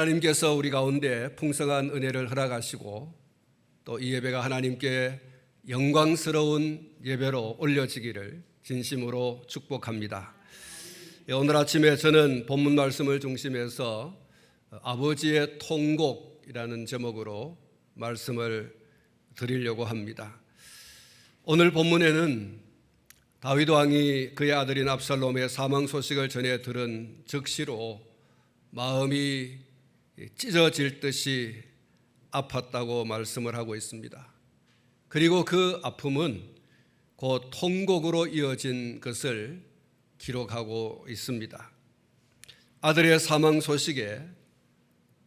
하나님께서 우리 가운데 풍성한 은혜를 허락하시고 또 이 예배가 하나님께 영광스러운 예배로 올려지기를 진심으로 축복합니다. 오늘 아침에 저는 본문 말씀을 중심해서 아버지의 통곡이라는 제목으로 말씀을 드리려고 합니다. 오늘 본문에는 다윗 왕이 그의 아들인 압살롬의 사망 소식을 전해 들은 즉시로 마음이 찢어질 듯이 아팠다고 말씀을 하고 있습니다. 그리고 그 아픔은 곧 통곡으로 이어진 것을 기록하고 있습니다. 아들의 사망 소식에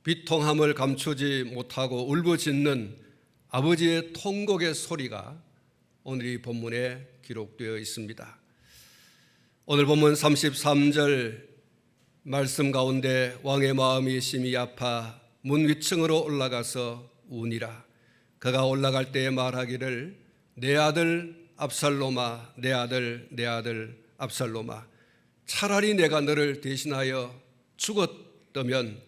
비통함을 감추지 못하고 울부짖는 아버지의 통곡의 소리가 오늘 이 본문에 기록되어 있습니다. 오늘 본문 33절 말씀 가운데 왕의 마음이 심히 아파 문 위층으로 올라가서 우니라. 그가 올라갈 때에 말하기를 내 아들 압살롬아, 내 아들, 내 아들 압살롬아, 차라리 내가 너를 대신하여 죽었다면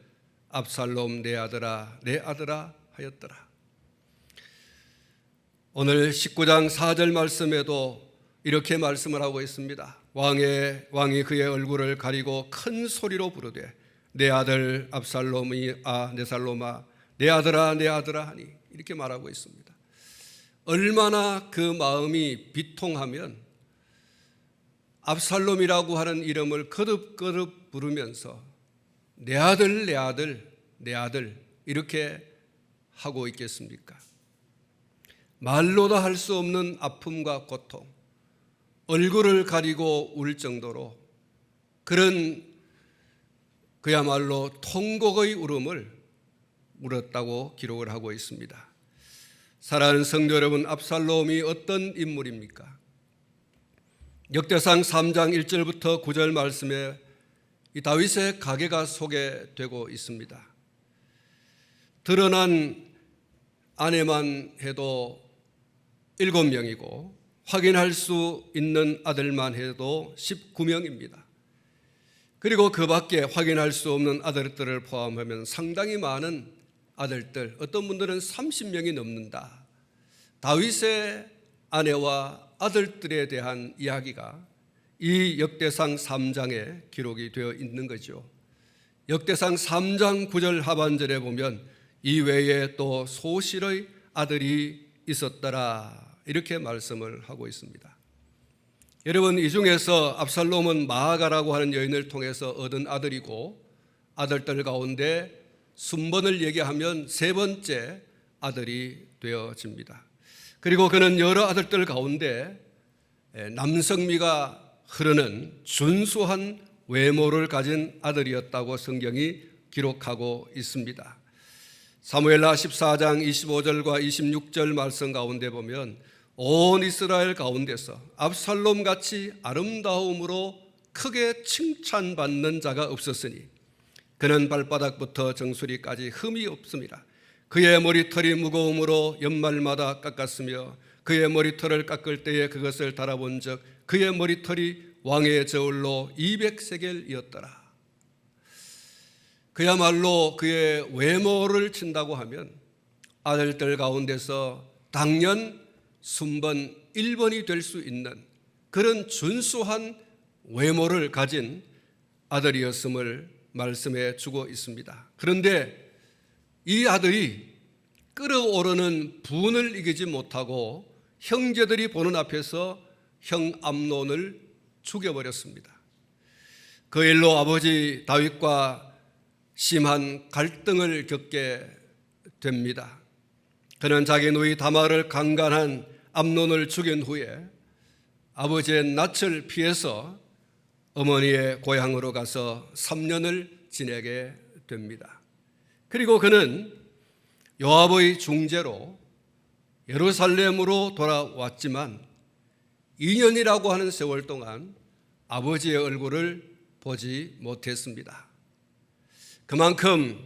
압살롬 내 아들아, 내 아들아 하였더라. 오늘 19장 4절 말씀에도 이렇게 말씀을 하고 있습니다. 왕이 그의 얼굴을 가리고 큰 소리로 부르되 내 아들 압살롬이 내 살롬아, 내 아들아, 내 아들아 하니 이렇게 말하고 있습니다. 얼마나 그 마음이 비통하면 압살롬이라고 하는 이름을 거듭거듭 부르면서 내 아들, 내 아들, 내 아들 이렇게 하고 있겠습니까? 말로도 할 수 없는 아픔과 고통, 얼굴을 가리고 울 정도로 그런 그야말로 통곡의 울음을 울었다고 기록을 하고 있습니다. 사랑하는 성도 여러분, 압살롬이 어떤 인물입니까? 역대상 3장 1절부터 9절 말씀에 이 다윗의 가계가 소개되고 있습니다. 드러난 아내만 해도 7명이고 확인할 수 있는 아들만 해도 19명입니다. 그리고 그 밖에 확인할 수 없는 아들들을 포함하면 상당히 많은 아들들, 어떤 분들은 30명이 넘는다. 다윗의 아내와 아들들에 대한 이야기가 이 역대상 3장에 기록이 되어 있는 거죠. 역대상 3장 9절 하반절에 보면 이 외에 또 소실의 아들이 있었더라 이렇게 말씀을 하고 있습니다. 여러분, 이 중에서 압살롬은 마아가라고 하는 여인을 통해서 얻은 아들이고 아들들 가운데 순번을 얘기하면 세 번째 아들이 되어집니다. 그리고 그는 여러 아들들 가운데 남성미가 흐르는 준수한 외모를 가진 아들이었다고 성경이 기록하고 있습니다. 사무엘하 14장 25절과 26절 말씀 가운데 보면 온 이스라엘 가운데서 압살롬같이 아름다움으로 크게 칭찬받는 자가 없었으니 그는 발바닥부터 정수리까지 흠이 없습니다. 그의 머리털이 무거움으로 연말마다 깎았으며 그의 머리털을 깎을 때에 그것을 달아본 적 그의 머리털이 왕의 저울로 200세겔이었더라. 그야말로 그의 외모를 친다고 하면 아들들 가운데서 당연 순번 1번이 될 수 있는 그런 준수한 외모를 가진 아들이었음을 말씀해 주고 있습니다. 그런데 이 아들이 끓어오르는 분을 이기지 못하고 형제들이 보는 앞에서 형 암논을 죽여버렸습니다. 그 일로 아버지 다윗과 심한 갈등을 겪게 됩니다. 그는 자기 누이 다말을 강간한 암논을 죽인 후에 아버지의 낯을 피해서 어머니의 고향으로 가서 3년을 지내게 됩니다. 그리고 그는 요압의 중재로 예루살렘으로 돌아왔지만 2년이라고 하는 세월 동안 아버지의 얼굴을 보지 못했습니다. 그만큼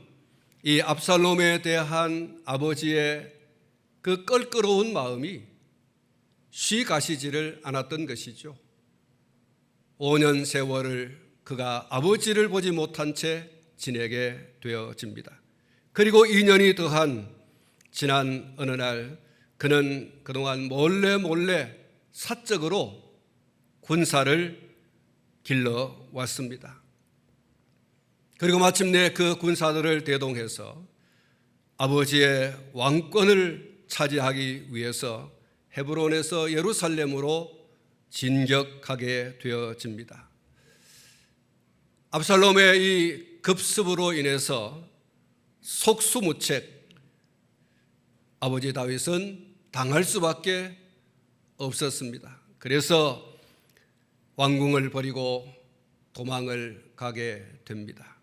이 압살롬에 대한 아버지의 그 껄끄러운 마음이 쉬 가시지를 않았던 것이죠. 5년 세월을 그가 아버지를 보지 못한 채 지내게 되어집니다. 그리고 2년이 더한 지난 어느 날 그는 그동안 몰래 사적으로 군사를 길러왔습니다. 그리고 마침내 그 군사들을 대동해서 아버지의 왕권을 차지하기 위해서 헤브론에서 예루살렘으로 진격하게 되어집니다. 압살롬의 이 급습으로 인해서 속수무책 아버지 다윗은 당할 수밖에 없었습니다. 그래서 왕궁을 버리고 도망을 가게 됩니다.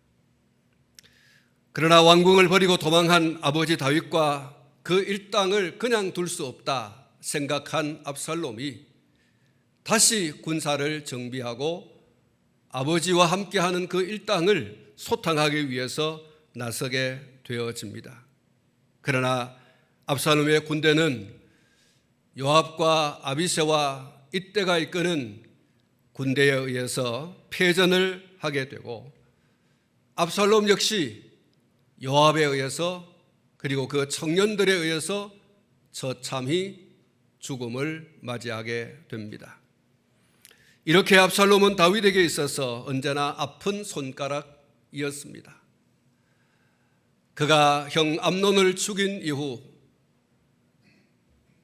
그러나 왕궁을 버리고 도망한 아버지 다윗과 그 일당을 그냥 둘 수 없다 생각한 압살롬이 다시 군사를 정비하고 아버지와 함께하는 그 일당을 소탕하기 위해서 나서게 되어집니다. 그러나 압살롬의 군대는 요압과 아비새와 이때가 이끄는 군대에 의해서 패전을 하게 되고 압살롬 역시 요압에 의해서 그리고 그 청년들에 의해서 처참히 죽음을 맞이하게 됩니다. 이렇게 압살롬은 다윗에게 있어서 언제나 아픈 손가락이었습니다. 그가 형 암논을 죽인 이후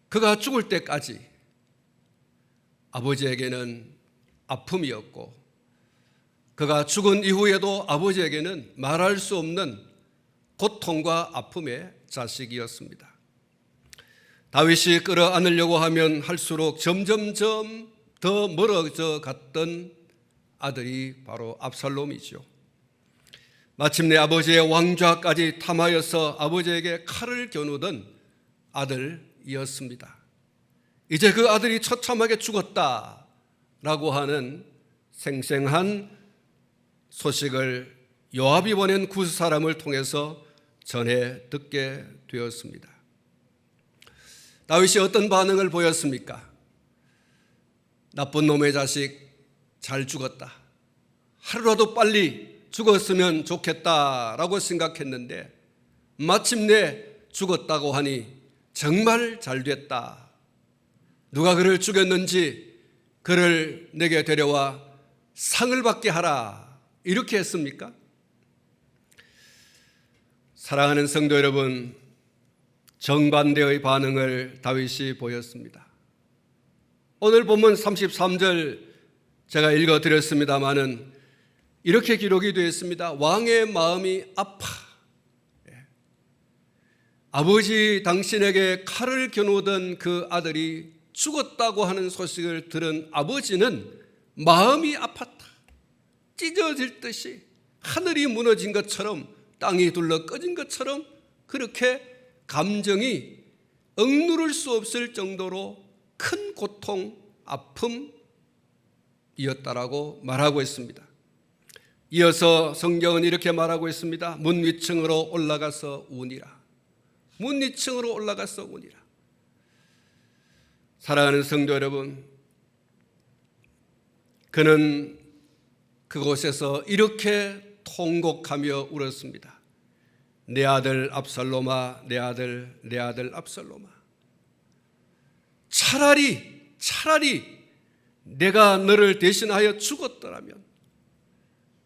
그가 죽을 때까지 아버지에게는 아픔이었고 그가 죽은 이후에도 아버지에게는 말할 수 없는 고통과 아픔의 자식이었습니다. 다윗이 끌어안으려고 하면 할수록 점점점 더 멀어져 갔던 아들이 바로 압살롬이죠. 마침내 아버지의 왕좌까지 탐하여서 아버지에게 칼을 겨누던 아들이었습니다. 이제 그 아들이 처참하게 죽었다라고 하는 생생한 소식을 요압이 보낸 구스 사람을 통해서 전해 듣게 되었습니다. 다윗이 어떤 반응을 보였습니까? 나쁜 놈의 자식 잘 죽었다. 하루라도 빨리 죽었으면 좋겠다라고 생각했는데 마침내 죽었다고 하니 정말 잘 됐다. 누가 그를 죽였는지 그를 내게 데려와 상을 받게 하라. 이렇게 했습니까? 사랑하는 성도 여러분, 정반대의 반응을 다윗이 보였습니다. 오늘 본문 33절 제가 읽어드렸습니다마는 이렇게 기록이 되어 있습니다. 왕의 마음이 아파. 아버지 당신에게 칼을 겨누던 그 아들이 죽었다고 하는 소식을 들은 아버지는 마음이 아팠다. 찢어질 듯이 하늘이 무너진 것처럼 땅이 둘러 꺼진 것처럼 그렇게 감정이 억누를 수 없을 정도로 큰 고통, 아픔이었다라고 말하고 있습니다. 이어서 성경은 이렇게 말하고 있습니다. 문 위층으로 올라가서 우니라. 문 위층으로 올라가서 우니라. 사랑하는 성도 여러분, 그는 그곳에서 이렇게 통곡하며 울었습니다. 내 아들 압살롬아, 내 아들, 내 아들 압살롬아. 차라리 내가 너를 대신하여 죽었더라면,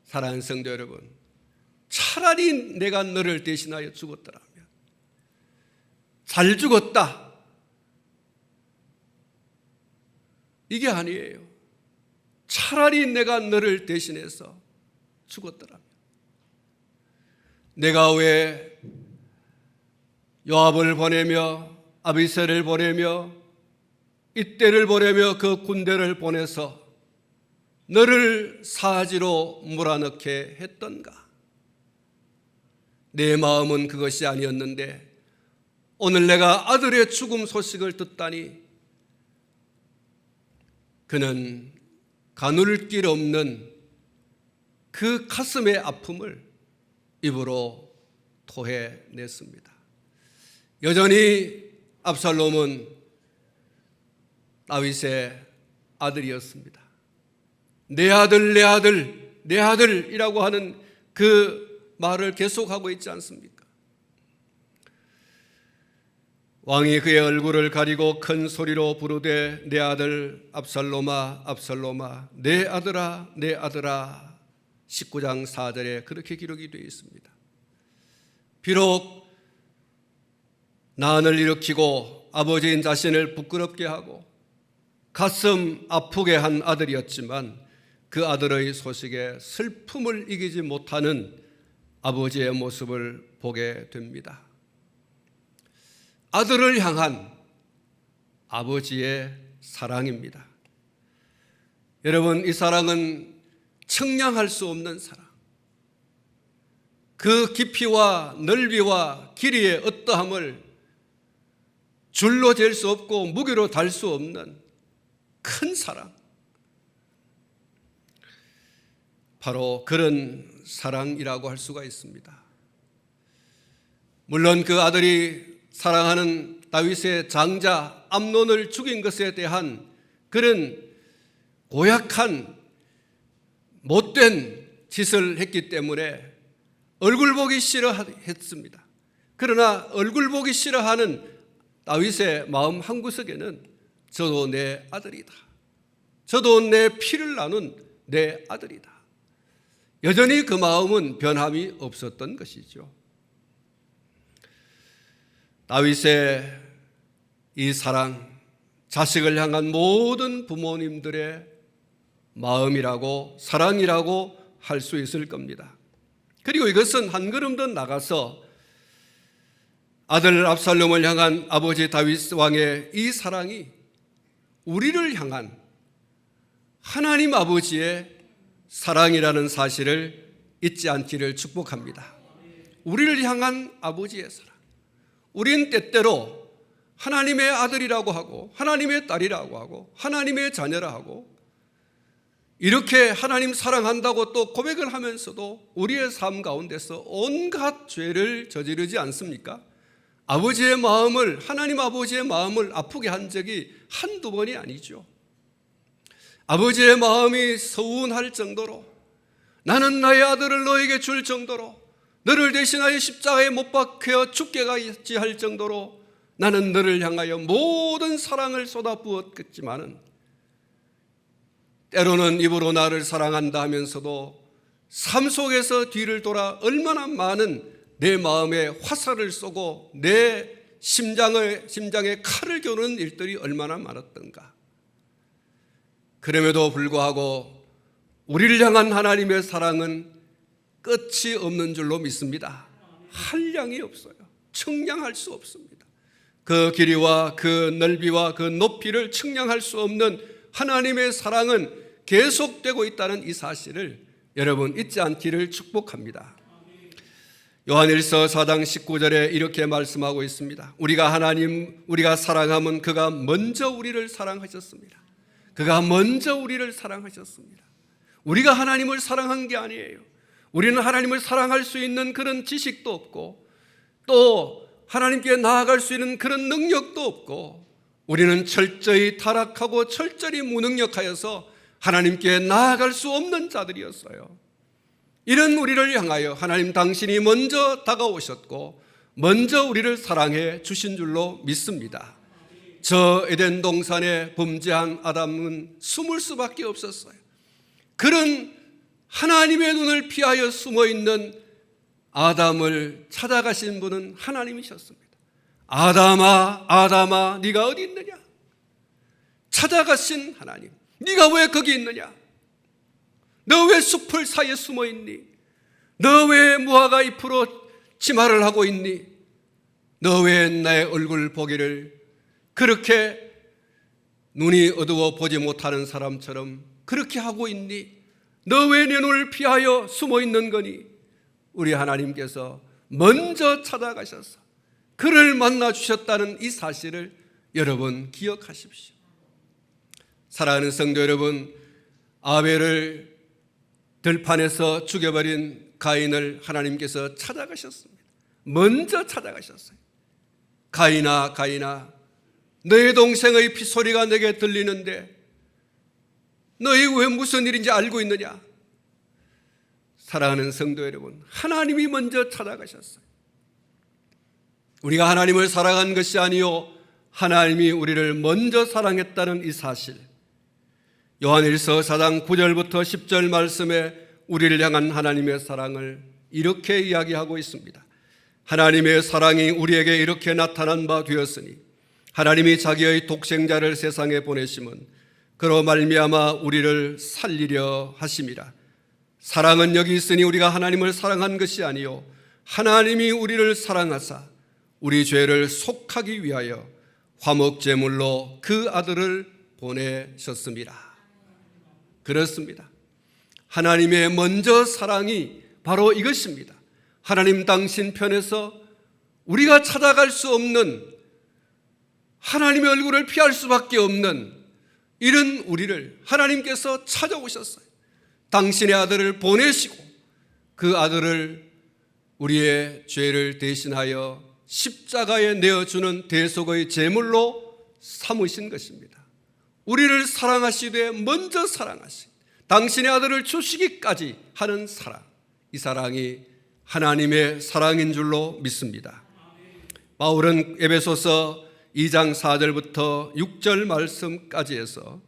사랑하는 성도 여러분, 차라리 내가 너를 대신하여 죽었더라면, 잘 죽었다. 이게 아니에요. 차라리 내가 너를 대신해서 죽었더라면. 내가 왜 요압을 보내며 아비새를 보내며 이때를 보내며 그 군대를 보내서 너를 사지로 몰아넣게 했던가? 내 마음은 그것이 아니었는데 오늘 내가 아들의 죽음 소식을 듣다니 그는 가눌 길 없는 그 가슴의 아픔을 입으로 토해냈습니다. 여전히 압살롬은 다윗의 아들이었습니다. 내 아들, 내 아들, 내 아들이라고 하는 그 말을 계속하고 있지 않습니까? 왕이 그의 얼굴을 가리고 큰 소리로 부르되 내 아들 압살롬아 압살롬아 내 아들아 내 아들아. 19장 4절에 그렇게 기록이 되어 있습니다. 비록 난을 일으키고 아버지인 자신을 부끄럽게 하고 가슴 아프게 한 아들이었지만 그 아들의 소식에 슬픔을 이기지 못하는 아버지의 모습을 보게 됩니다. 아들을 향한 아버지의 사랑입니다. 여러분, 이 사랑은 측량할 수 없는 사랑, 그 깊이와 넓이와 길이의 어떠함을 줄로 잴 수 없고 무게로 달 수 없는 큰 사랑, 바로 그런 사랑이라고 할 수가 있습니다. 물론 그 아들이 사랑하는 다윗의 장자 암논을 죽인 것에 대한 그런 고약한 못된 짓을 했기 때문에 얼굴 보기 싫어했습니다. 그러나 얼굴 보기 싫어하는 다윗의 마음 한구석에는 저도 내 아들이다, 저도 내 피를 나눈 내 아들이다, 여전히 그 마음은 변함이 없었던 것이죠. 다윗의 이 사랑, 자식을 향한 모든 부모님들의 마음이라고, 사랑이라고 할 수 있을 겁니다. 그리고 이것은 한 걸음 더 나가서 아들 압살롬을 향한 아버지 다윗 왕의 이 사랑이 우리를 향한 하나님 아버지의 사랑이라는 사실을 잊지 않기를 축복합니다. 우리를 향한 아버지의 사랑. 우린 때때로 하나님의 아들이라고 하고 하나님의 딸이라고 하고 하나님의 자녀라 하고 이렇게 하나님 사랑한다고 또 고백을 하면서도 우리의 삶 가운데서 온갖 죄를 저지르지 않습니까? 아버지의 마음을, 하나님 아버지의 마음을 아프게 한 적이 한두 번이 아니죠. 아버지의 마음이 서운할 정도로, 나는 나의 아들을 너에게 줄 정도로, 너를 대신하여 십자가에 못 박혀 죽게 가야지 할 정도로 나는 너를 향하여 모든 사랑을 쏟아부었겠지만은 때로는 입으로 나를 사랑한다 하면서도 삶 속에서 뒤를 돌아 얼마나 많은 내 마음에 화살을 쏘고 내 심장에 칼을 겨누는 일들이 얼마나 많았던가. 그럼에도 불구하고 우리를 향한 하나님의 사랑은 끝이 없는 줄로 믿습니다. 한량이 없어요. 측량할 수 없습니다. 그 길이와 그 넓이와 그 높이를 측량할 수 없는 하나님의 사랑은 계속되고 있다는 이 사실을 여러분 잊지 않기를 축복합니다. 요한일서 4장 19절에 이렇게 말씀하고 있습니다. 우리가 사랑하면 그가 먼저 우리를 사랑하셨습니다. 그가 먼저 우리를 사랑하셨습니다. 우리가 하나님을 사랑한 게 아니에요. 우리는 하나님을 사랑할 수 있는 그런 지식도 없고 또 하나님께 나아갈 수 있는 그런 능력도 없고 우리는 철저히 타락하고 철저히 무능력하여서 하나님께 나아갈 수 없는 자들이었어요. 이런 우리를 향하여 하나님 당신이 먼저 다가오셨고 먼저 우리를 사랑해 주신 줄로 믿습니다. 저 에덴 동산에 범죄한 아담은 숨을 수밖에 없었어요. 그런 하나님의 눈을 피하여 숨어있는 아담을 찾아가신 분은 하나님이셨습니다. 아담아 아담아 네가 어디 있느냐? 찾아가신 하나님, 네가 왜 거기 있느냐? 너 왜 숲을 사이에 숨어 있니? 너 왜 무화과 잎으로 치마를 하고 있니? 너 왜 나의 얼굴 보기를 그렇게 눈이 어두워 보지 못하는 사람처럼 그렇게 하고 있니? 너 왜 내 눈을 피하여 숨어 있는 거니? 우리 하나님께서 먼저 찾아가셔서 그를 만나 주셨다는 이 사실을 여러분 기억하십시오. 사랑하는 성도 여러분, 아벨을 들판에서 죽여버린 가인을 하나님께서 찾아가셨습니다. 먼저 찾아가셨어요. 가인아 가인아, 너의 동생의 피소리가 내게 들리는데 너희 왜 무슨 일인지 알고 있느냐? 사랑하는 성도 여러분, 하나님이 먼저 찾아가셨어요. 우리가 하나님을 사랑한 것이 아니요 하나님이 우리를 먼저 사랑했다는 이 사실, 요한일서 4장 9절부터 10절 말씀에 우리를 향한 하나님의 사랑을 이렇게 이야기하고 있습니다. 하나님의 사랑이 우리에게 이렇게 나타난 바 되었으니 하나님이 자기의 독생자를 세상에 보내심은 그로 말미암아 우리를 살리려 하심이라. 사랑은 여기 있으니 우리가 하나님을 사랑한 것이 아니요 하나님이 우리를 사랑하사 우리 죄를 속하기 위하여 화목제물로 그 아들을 보내셨습니다. 그렇습니다. 하나님의 먼저 사랑이 바로 이것입니다. 하나님 당신 편에서 우리가 찾아갈 수 없는, 하나님의 얼굴을 피할 수밖에 없는 이런 우리를 하나님께서 찾아오셨어요. 당신의 아들을 보내시고 그 아들을 우리의 죄를 대신하여 십자가에 내어주는 대속의 제물로 삼으신 것입니다. 우리를 사랑하시되 먼저 사랑하신, 당신의 아들을 주시기까지 하는 사랑, 이 사랑이 하나님의 사랑인 줄로 믿습니다. 바울은 에베소서 2장 4절부터 6절 말씀까지 해서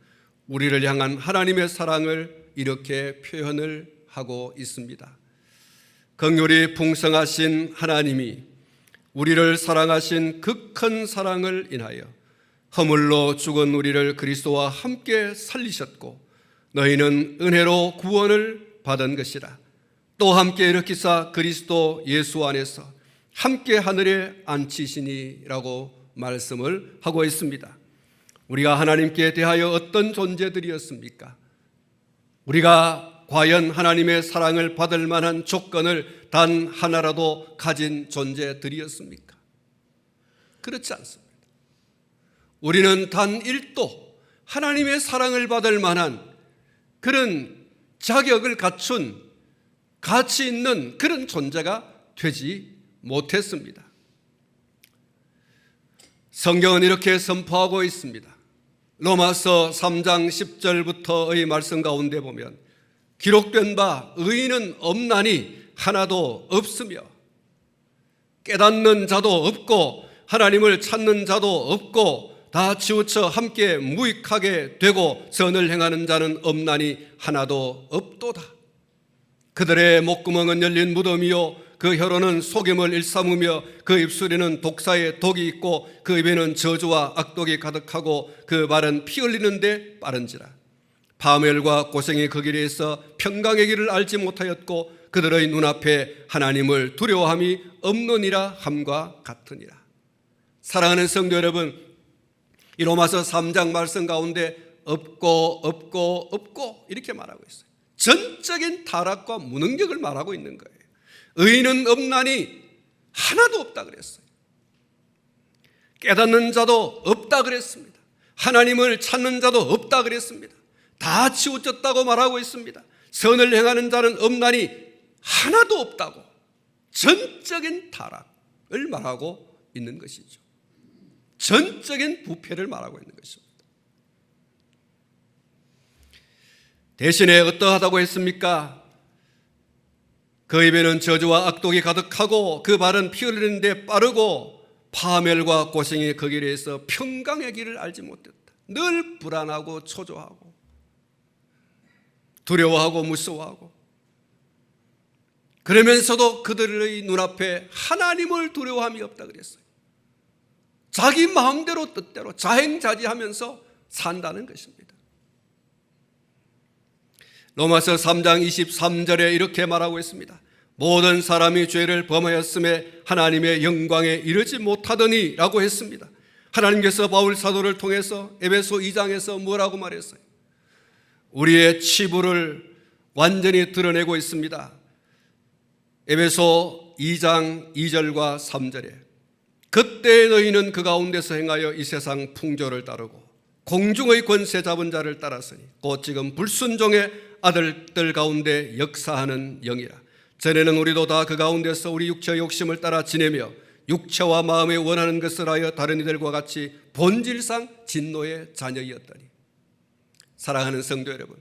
우리를 향한 하나님의 사랑을 이렇게 표현을 하고 있습니다. 긍휼이 풍성하신 하나님이 우리를 사랑하신 그 큰 사랑을 인하여 허물로 죽은 우리를 그리스도와 함께 살리셨고 너희는 은혜로 구원을 받은 것이라. 또 함께 일으키사 그리스도 예수 안에서 함께 하늘에 앉히시니라고 말씀을 하고 있습니다. 우리가 하나님께 대하여 어떤 존재들이었습니까? 우리가 과연 하나님의 사랑을 받을 만한 조건을 단 하나라도 가진 존재들이었습니까? 그렇지 않습니다. 우리는 단 1도 하나님의 사랑을 받을 만한 그런 자격을 갖춘 가치 있는 그런 존재가 되지 못했습니다. 성경은 이렇게 선포하고 있습니다. 로마서 3장 10절부터의 말씀 가운데 보면 기록된 바 의인은 없나니 하나도 없으며 깨닫는 자도 없고 하나님을 찾는 자도 없고 다 치우쳐 함께 무익하게 되고 선을 행하는 자는 없나니 하나도 없도다. 그들의 목구멍은 열린 무덤이요 그 혀로는 속임을 일삼으며 그 입술에는 독사의 독이 있고 그 입에는 저주와 악독이 가득하고 그 말은 피 흘리는데 빠른지라. 파멸과 고생이 그 길에 있어 평강의 길을 알지 못하였고 그들의 눈앞에 하나님을 두려워함이 없느니라 함과 같으니라. 사랑하는 성도 여러분, 이 로마서 3장 말씀 가운데 없고 이렇게 말하고 있어요. 전적인 타락과 무능력을 말하고 있는 거예요. 의인은 없나니 하나도 없다 그랬어요. 깨닫는 자도 없다 그랬습니다. 하나님을 찾는 자도 없다 그랬습니다. 다 치우쳤다고 말하고 있습니다. 선을 행하는 자는 없나니 하나도 없다고 전적인 타락을 말하고 있는 것이죠. 전적인 부패를 말하고 있는 것입니다. 대신에 어떠하다고 했습니까? 그 입에는 저주와 악독이 가득하고 그 발은 피 흘리는데 빠르고 파멸과 고생이 그 길에 있어 평강의 길을 알지 못했다. 늘 불안하고 초조하고 두려워하고 무서워하고 그러면서도 그들의 눈앞에 하나님을 두려워함이 없다 그랬어요. 자기 마음대로 뜻대로 자행자지하면서 산다는 것입니다. 로마서 3장 23절에 이렇게 말하고 있습니다. 모든 사람이 죄를 범하였음에 하나님의 영광에 이르지 못하더니 라고 했습니다. 하나님께서 바울 사도를 통해서 에베소 2장에서 뭐라고 말했어요? 우리의 치부를 완전히 드러내고 있습니다. 에베소 2장 2절과 3절에 그때 너희는 그 가운데서 행하여 이 세상 풍조를 따르고 공중의 권세 잡은 자를 따랐으니 곧 지금 불순종의 아들들 가운데 역사하는 영이라. 전에는 우리도 다 그 가운데서 우리 육체의 욕심을 따라 지내며 육체와 마음에 원하는 것을 하여 다른 이들과 같이 본질상 진노의 자녀이었더니. 사랑하는 성도 여러분,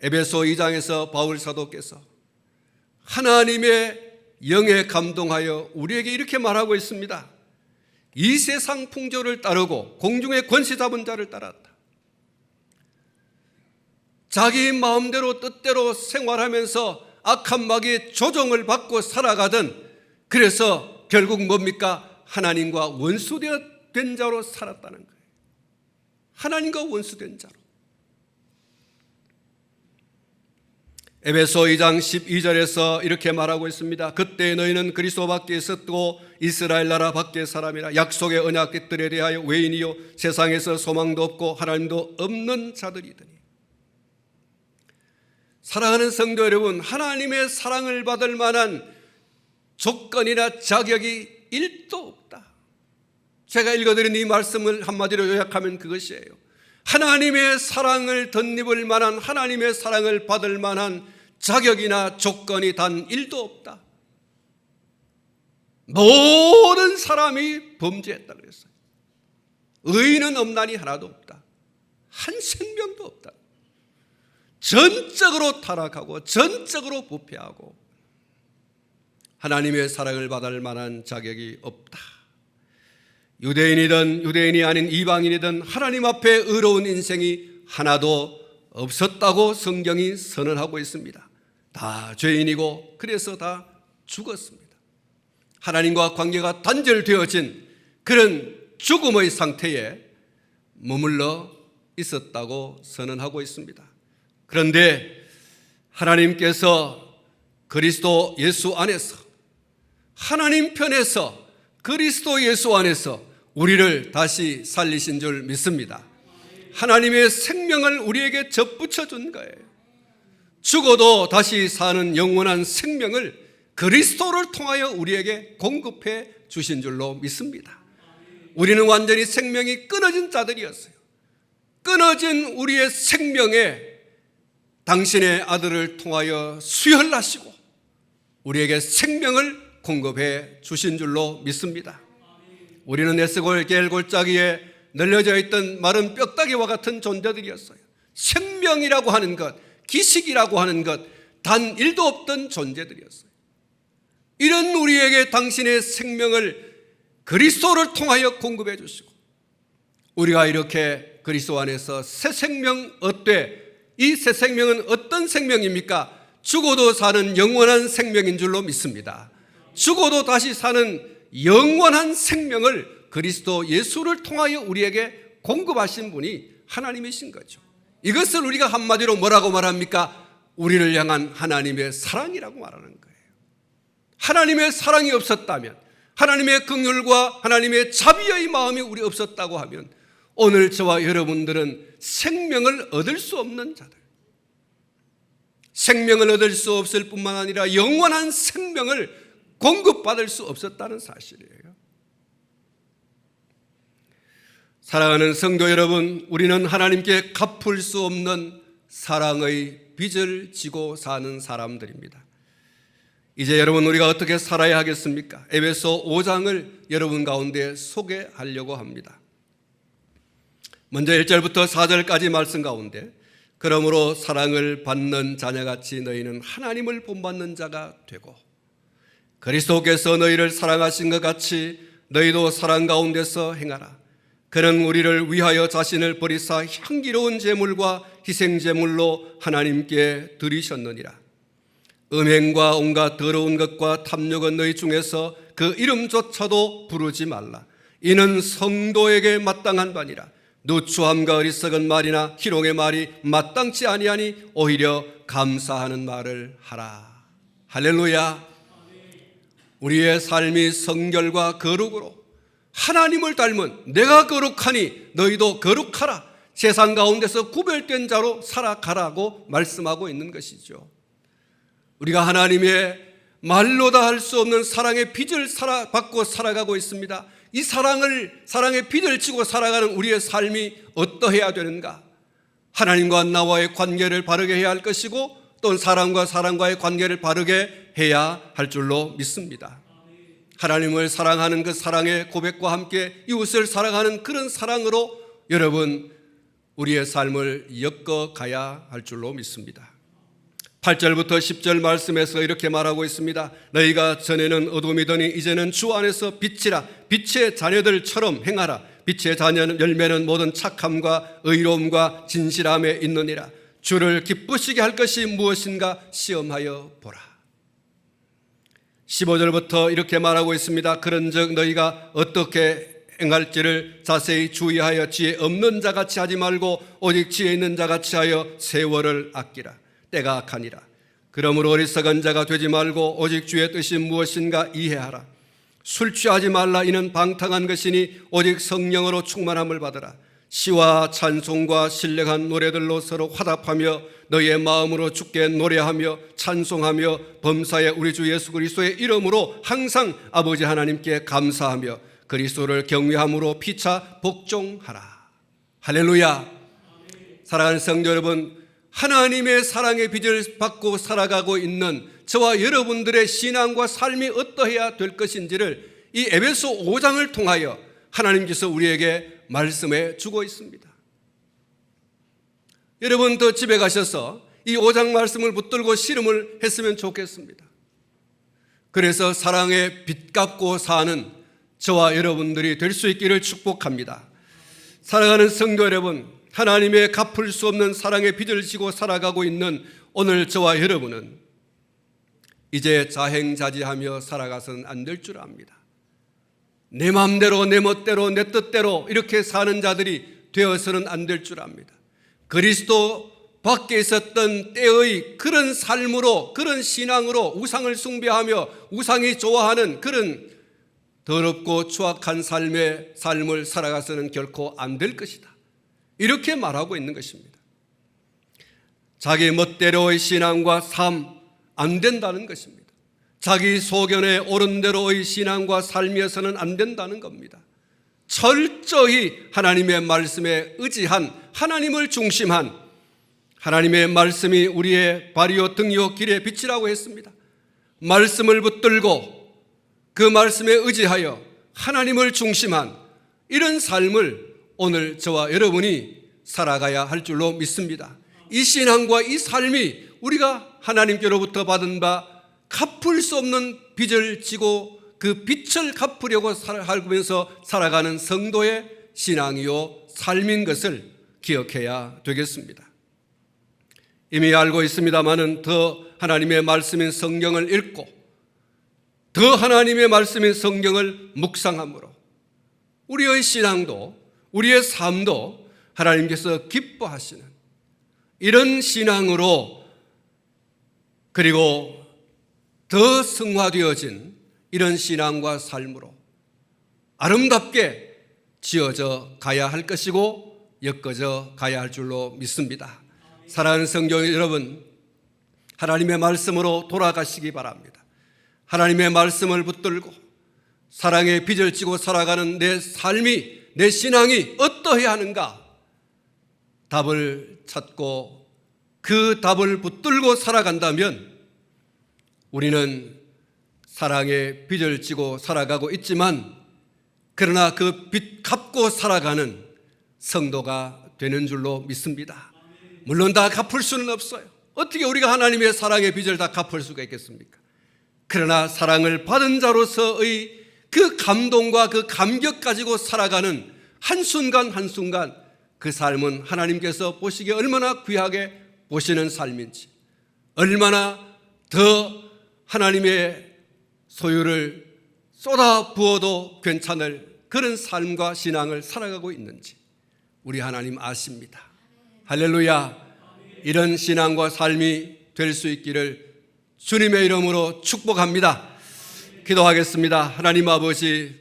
에베소 2장에서 바울 사도께서 하나님의 영에 감동하여 우리에게 이렇게 말하고 있습니다. 이 세상 풍조를 따르고 공중의 권세 잡은 자를 따랐다. 자기 마음대로 뜻대로 생활하면서 악한 마귀의 조종을 받고 살아가던, 그래서 결국 뭡니까? 하나님과 원수된 자로 살았다는 거예요. 하나님과 원수된 자로. 에베소 2장 12절에서 이렇게 말하고 있습니다. 그때 너희는 그리스도 밖에 있었고 이스라엘 나라 밖의 사람이라 약속의 언약들에 대하여 외인이요 세상에서 소망도 없고 하나님도 없는 자들이더니. 사랑하는 성도 여러분, 하나님의 사랑을 받을 만한 조건이나 자격이 1도 없다. 제가 읽어드린 이 말씀을 한마디로 요약하면 그것이에요. 하나님의 사랑을 덧입을 만한, 하나님의 사랑을 받을 만한 자격이나 조건이 단 1도 없다. 모든 사람이 범죄했다 그랬어요. 의인은 없나니 하나도 없다. 한 생명도 없다. 전적으로 타락하고 전적으로 부패하고 하나님의 사랑을 받을 만한 자격이 없다. 유대인이든 유대인이 아닌 이방인이든 하나님 앞에 의로운 인생이 하나도 없었다고 성경이 선언하고 있습니다. 다 죄인이고 그래서 다 죽었습니다. 하나님과 관계가 단절되어진 그런 죽음의 상태에 머물러 있었다고 선언하고 있습니다. 그런데 하나님께서 그리스도 예수 안에서, 하나님 편에서, 그리스도 예수 안에서 우리를 다시 살리신 줄 믿습니다. 하나님의 생명을 우리에게 접붙여 준 거예요. 죽어도 다시 사는 영원한 생명을 그리스도를 통하여 우리에게 공급해 주신 줄로 믿습니다. 우리는 완전히 생명이 끊어진 자들이었어요. 끊어진 우리의 생명에 당신의 아들을 통하여 수혈하시고 우리에게 생명을 공급해 주신 줄로 믿습니다. 우리는 에스골 게을골짜기에 널려져 있던 마른 뼈다귀와 같은 존재들이었어요. 생명이라고 하는 것, 기식이라고 하는 것 단 1도 없던 존재들이었어요. 이런 우리에게 당신의 생명을 그리스도를 통하여 공급해 주시고 우리가 이렇게 그리스도 안에서 새 생명 얻되, 이 새 생명은 어떤 생명입니까? 죽어도 사는 영원한 생명인 줄로 믿습니다. 죽어도 다시 사는 영원한 생명을 그리스도 예수를 통하여 우리에게 공급하신 분이 하나님이신 거죠. 이것을 우리가 한마디로 뭐라고 말합니까? 우리를 향한 하나님의 사랑이라고 말하는 거예요. 하나님의 사랑이 없었다면, 하나님의 긍휼과 하나님의 자비의 마음이 우리 없었다고 하면 오늘 저와 여러분들은 생명을 얻을 수 없는 자들, 생명을 얻을 수 없을 뿐만 아니라 영원한 생명을 공급받을 수 없었다는 사실이에요. 사랑하는 성도 여러분, 우리는 하나님께 갚을 수 없는 사랑의 빚을 지고 사는 사람들입니다. 이제 여러분, 우리가 어떻게 살아야 하겠습니까? 에베소 5장을 여러분 가운데 소개하려고 합니다. 먼저 1절부터 4절까지 말씀 가운데, 그러므로 사랑을 받는 자녀같이 너희는 하나님을 본받는 자가 되고 그리스도께서 너희를 사랑하신 것 같이 너희도 사랑 가운데서 행하라. 그는 우리를 위하여 자신을 버리사 향기로운 제물과 희생제물로 하나님께 드리셨느니라. 음행과 온갖 더러운 것과 탐욕은 너희 중에서 그 이름조차도 부르지 말라. 이는 성도에게 마땅한 바니라. 누추함과 어리석은 말이나 희롱의 말이 마땅치 아니하니 오히려 감사하는 말을 하라. 할렐루야. 우리의 삶이 성결과 거룩으로 하나님을 닮은, 내가 거룩하니 너희도 거룩하라, 세상 가운데서 구별된 자로 살아가라고 말씀하고 있는 것이죠. 우리가 하나님의 말로 다 할 수 없는 사랑의 빚을 받고 살아가고 있습니다. 이 사랑의 빚을 지고 살아가는 우리의 삶이 어떠해야 되는가? 하나님과 나와의 관계를 바르게 해야 할 것이고 또 사람과 사람과의 관계를 바르게 해야 할 줄로 믿습니다. 하나님을 사랑하는 그 사랑의 고백과 함께 이웃을 사랑하는 그런 사랑으로 여러분, 우리의 삶을 엮어가야 할 줄로 믿습니다. 8절부터 10절 말씀에서 이렇게 말하고 있습니다. 너희가 전에는 어둠이더니 이제는 주 안에서 빛이라. 빛의 자녀들처럼 행하라. 빛의 자녀 열매는 모든 착함과 의로움과 진실함에 있느니라. 주를 기쁘시게 할 것이 무엇인가 시험하여 보라. 15절부터 이렇게 말하고 있습니다. 그런즉 너희가 어떻게 행할지를 자세히 주의하여 지혜 없는 자같이 하지 말고 오직 지혜 있는 자같이 하여 세월을 아끼라. 때가 악하니라. 그러므로 어리석은 자가 되지 말고 오직 주의 뜻이 무엇인가 이해하라. 술 취하지 말라. 이는 방탕한 것이니 오직 성령으로 충만함을 받으라. 시와 찬송과 신령한 노래들로 서로 화답하며 너희의 마음으로 주께 노래하며 찬송하며 범사에 우리 주 예수 그리스도의 이름으로 항상 아버지 하나님께 감사하며 그리스도를 경외함으로 피차 복종하라. 할렐루야. 사랑하는 성도 여러분, 하나님의 사랑의 빚을 받고 살아가고 있는 저와 여러분들의 신앙과 삶이 어떠해야 될 것인지를 이 에베소 5장을 통하여 하나님께서 우리에게 말씀해 주고 있습니다. 여러분도 집에 가셔서 이 5장 말씀을 붙들고 씨름을 했으면 좋겠습니다. 그래서 사랑의 빚 갚고 사는 저와 여러분들이 될 수 있기를 축복합니다. 사랑하는 성도 여러분, 하나님의 갚을 수 없는 사랑의 빚을 지고 살아가고 있는 오늘 저와 여러분은 이제 자행자지하며 살아가서는 안 될 줄 압니다. 내 마음대로 내 멋대로 내 뜻대로 이렇게 사는 자들이 되어서는 안 될 줄 압니다. 그리스도 밖에 있었던 때의 그런 삶으로, 그런 신앙으로 우상을 숭배하며 우상이 좋아하는 그런 더럽고 추악한 삶을 살아가서는 결코 안 될 것이다. 이렇게 말하고 있는 것입니다. 자기 멋대로의 신앙과 삶 안 된다는 것입니다. 자기 소견에 옳은 대로의 신앙과 삶이어서는 안 된다는 겁니다. 철저히 하나님의 말씀에 의지한, 하나님을 중심한, 하나님의 말씀이 우리의 발이요 등이요 길의 빛이라고 했습니다. 말씀을 붙들고 그 말씀에 의지하여 하나님을 중심한 이런 삶을 오늘 저와 여러분이 살아가야 할 줄로 믿습니다. 이 신앙과 이 삶이 우리가 하나님께로부터 받은 바 갚을 수 없는 빚을 지고 그 빚을 갚으려고 살면서 살아가는 성도의 신앙이요 삶인 것을 기억해야 되겠습니다. 이미 알고 있습니다마는 더 하나님의 말씀인 성경을 읽고 더 하나님의 말씀인 성경을 묵상함으로 우리의 신앙도 우리의 삶도 하나님께서 기뻐하시는 이런 신앙으로 그리고 더 승화되어진 이런 신앙과 삶으로 아름답게 지어져 가야 할 것이고 엮어져 가야 할 줄로 믿습니다. 사랑하는 성도 여러분, 하나님의 말씀으로 돌아가시기 바랍니다. 하나님의 말씀을 붙들고 사랑의 빚을 지고 살아가는 내 삶이, 내 신앙이 어떠해야 하는가 답을 찾고 그 답을 붙들고 살아간다면 우리는 사랑의 빚을 지고 살아가고 있지만 그러나 그 빚 갚고 살아가는 성도가 되는 줄로 믿습니다. 물론 다 갚을 수는 없어요. 어떻게 우리가 하나님의 사랑의 빚을 다 갚을 수가 있겠습니까? 그러나 사랑을 받은 자로서의 그 감동과 그 감격 가지고 살아가는 한순간 한순간 그 삶은 하나님께서 보시기에 얼마나 귀하게 보시는 삶인지, 얼마나 더 하나님의 소유를 쏟아 부어도 괜찮을 그런 삶과 신앙을 살아가고 있는지 우리 하나님 아십니다. 할렐루야. 이런 신앙과 삶이 될 수 있기를 주님의 이름으로 축복합니다. 기도하겠습니다. 하나님 아버지,